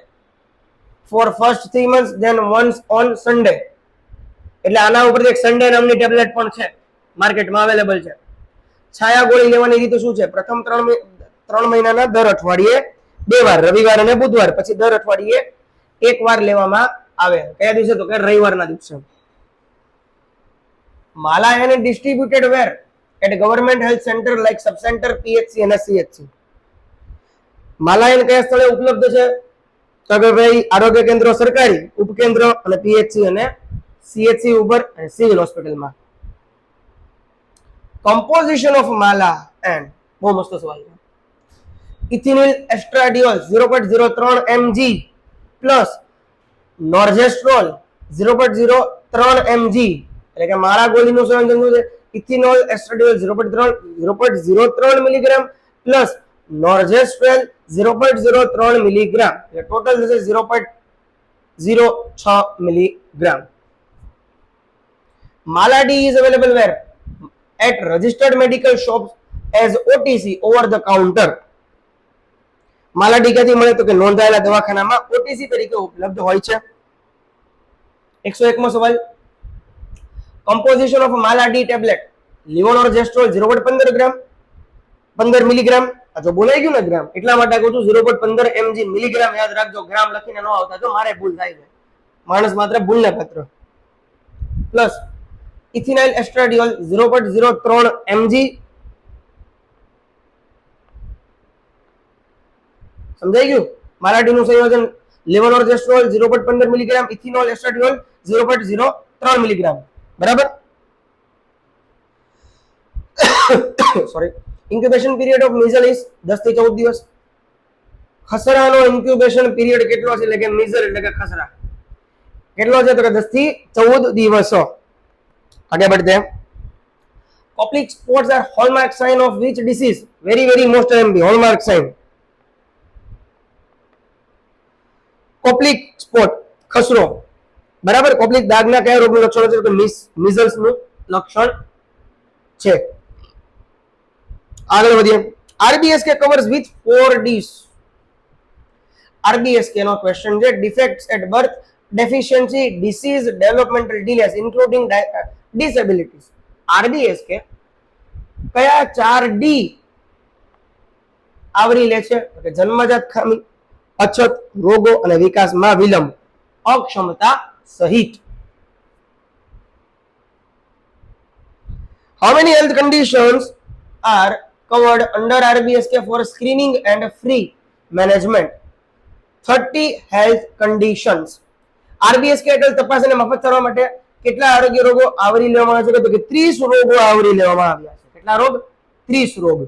For first 3 months, then once on Sunday. એટલે આના ઉપરથી એક સન્ડે નામની ટેબ્લેટ પણ છે, માર્કેટમાં અવેલેબલ છે. છાયા ગોળી લેવાની રીત શું છે? પ્રથમ 3 મહિનાના દર અઠવાડિયે 2 વાર, રવિવાર અને બુધવાર, પછી દર અઠવાડિયે 1 વાર લેવામાં આવે. કયા દિવસે? તો કે રવિવારના દિવસે. Mala N distributed where? At government health centre like sub centre, PHC અને સીએચસી. માલાયન કયા સ્થળે ઉપલબ્ધ છે? તો કે ભાઈ આરોગ્ય કેન્દ્રો સરકારી, ઉપકેન્દ્ર અને પીએચસી અને સીએચસી ઉપર અને સિવિલ હોસ્પિટલમાં. કમ્પોઝિશન ઓફ માલા એન્ડ, બહુ મસ્ત સવાલ છે. ઇથિનિલ એસ્ટ્રાડિયોલ 0.03 mg પ્લસ નોર્જેસ્ટ્રોલ 0.03 mg એટલે કે માળા ગોળીનું સંયોજન શું છે? Ethanol estradiol 0.03 milligram plus નોર્જેસ્ટ્રેલ 0.03 milligram, એટલે ટોટલ થશે 0.06 milligram. Maladi is available where? At registered medical shops as OTC, over the counter. માલાડી ક્યાંથી મળે? તો કે નોંધાયેલા દવાખાનામાં OTC તરીકે ઉપલબ્ધ હોય છે. 101મો સવાલ. Composition of Maladi tablet. Levonorgestrel 0.15 gram, 15 milligram. આ જો બોલાઈ ગયું ને ગ્રામ, એટલા માટે કહું છું 0.15 mg મિલીગ્રામ યાદ રાખજો. ગ્રામ લખીને ન આવતા તો મારે ભૂલ થાય છે, માણસ માત્ર ભૂલને પાત્ર. Plus ethinyl estradiol 0.03 mg. સમજાઈ ગયું? માલાડીનું સંયોજન levonorgestrel 0.15 milligram, ethinyl estradiol 0.03 milligram. બરાબર? Sorry. Incubation period of measles is 10 થી 14 દિવસ. ખસરાનો ઇન્ક્યુબેશન પીરિયડ કેટલો છે? એટલે કે મિઝલ એટલે કે ખસરા કેટલો છે? તો કે 10 થી 14 દિવસો. આગળ बढ़ते हैं. Koplik spots are hallmark sign of which disease? Very most MB hallmark sign. Koplik spot ખસરો. બરાબર? કોપ્લિક દાગના કયા રોગનું લક્ષણ છે? તો મિઝલ્સ નું લક્ષણ છે. આગળ વધીએ. RBSK covers which 4 Ds? RBSK નો ક્વેશ્ચન છે. Defects at birth, deficiency, disease, developmental delays including disabilities. RBSK કયા 4 D આવરી લે છે? કે જન્મજાત ખામી, અછત, રોગો અને વિકાસમાં વિલંબ, અક્ષમતા સહિત. How many health conditions are covered under RBSK for screening and free management? 30 health conditions. RBSK એટલે તપાસ અને મફત કરવા માટે કેટલા આરોગ્ય રોગો આવરી લેવામાં આવે છે? તો કે 30 રોગો આવરી લેવામાં આવ્યા છે. કેટલા રોગ? 30 રોગ.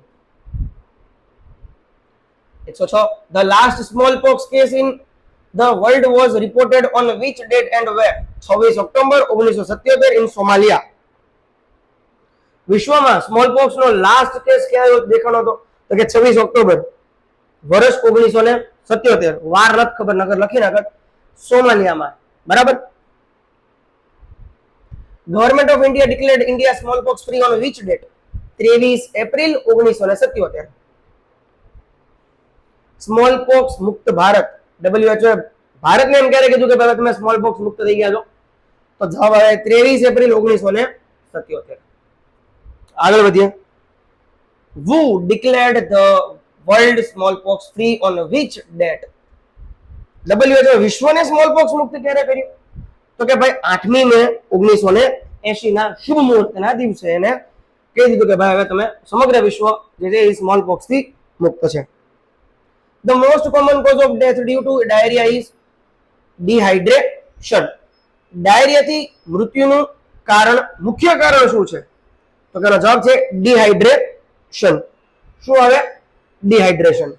106. The last smallpox case in the world was reported on which date and where? 26 October 1977 in Somalia. વિશ્વમાં સ્મોલપોક્સ નો લાસ્ટ કેસ ક્યારે દેખાણો હતો? તો કે 26 ઓક્ટોબર વર્ષ 1977. વાર નથી ખબર, નગર લખી નાખત. સોમાલિયામાં. બરાબર? Government of India declared India smallpox free on which date? 23 April 1977. Smallpox મુક્ત ભારત. WHO ભારતને એમ ક્યારે કીધું કે પહેલા તમે સ્મોલપોક્સ મુક્ત થઈ ગયા છો? તો જવાબ આવે 23 એપ્રિલ 1977. આગળ વધીએ. WHO declared the world smallpox free on which date? WHO વિશ્વને સ્મોલપોક્સ મુક્ત ક્યારે કર્યું? તો કે ભાઈ 8મી મે 1980 ના શુભ મુહૂર્તના દિવસે એને કહી દીધું કે ભાઈ હવે તમે સમગ્ર વિશ્વ જે છે એ સ્મોલપોક્સ થી મુક્ત છે. The most common cause of death due to diarrhea is dehydration. ડાયરિયાથી મૃત્યુનું કારણ, મુખ્ય કારણ શું છે? તો તેનો જવાબ છે ડિહાઇડ્રેશન. શું આવે? Dehydration.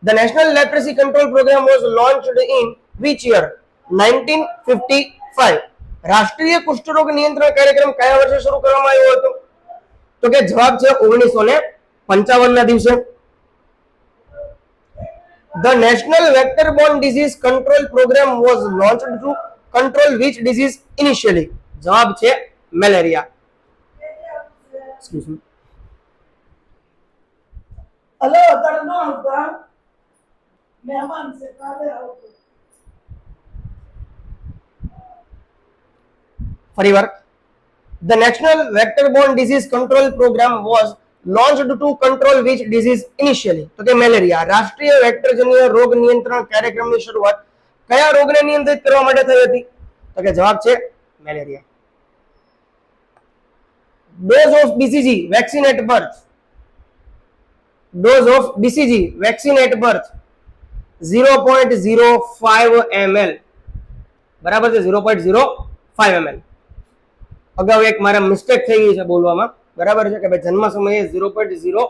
The National Leprosy Control Program was launched in which year? 1955. રાષ્ટ્રીય કુષ્ઠરોગ નિયંત્રણ કાર્યક્રમ કયા વર્ષે શરૂ કરવામાં આવ્યો હતો? તો કે જવાબ છે 1955 ના દિવસે. The National Vector-borne Disease Control Program was launched to control which disease initially? જવાબ છે મેલેરિયા. Excuse me. हेलो तर नो होता मेहमान से काले आओ. ફરીવાર. The National Vector-borne Disease Control Program was launched to control which disease initially? તો કે મેલેરિયા. રાષ્ટ્રીય વેક્ટરજન્ય રોગ નિયંત્રણ કાર્યક્રમની શરૂઆત કયા રોગને નિયંત્રિત કરવા માટે થઈ હતી? તો કે જવાબ છે malaria. Dose of BCG vaccine at birth. Dose of BCG vaccine at birth 0.05 ml. બરાબર છે? 0.05 ml. અગાઉ એક મારા મિસ્ટેક થઈ ગઈ છે બોલવામાં. બરાબર છે કે ભાઈ જન્મ સમયે 0.01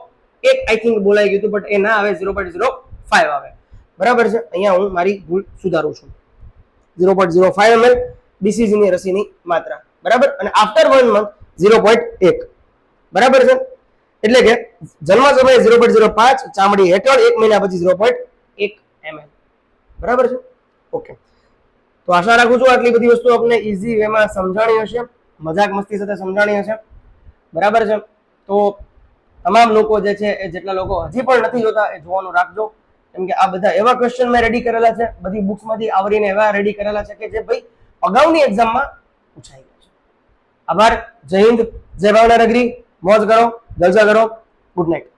આઈ થિંક બોલાઈ ગયું હતું, બટ એ ના આવે, 0.05 આવે. બરાબર છે? અહીંયા હું મારી ભૂલ સુધારું છું. 0.05 ml BCG ની રસીની માત્રા, બરાબર. અને આફ્ટર 1 મંથ 0.1, બરાબર છે. એટલે કે જન્મ સમયે 0.05, ચામડી હેઠળ 1 મહિના પછી 0.1 ml, બરાબર છે. ઓકે, તો આશા રાખું છું આટલી બધી વસ્તુ આપને ઈઝી વેમાં સમજાણી હશે, મજાક મસ્તી સાથે સમજાણી હશે, બરાબર છે. તો તમામ લોકો જે છે એ જેટલા લોકો હજી પણ નથી જોતા એ જોવાનું રાખજો, કેમ કે આ બધા એવા ક્વેશ્ચન મેં રેડી કરેલા છે, બધી બુક્સમાંથી આવરીને એવા રેડી કરેલા છે કે જે ભાઈ અગાઉની એક્ઝામમાં પૂછાઈ ગયા છે. આભાર. જય હિન્દ, જય ભાવનગર. મોજ કરો, જલસા કરો. Good night.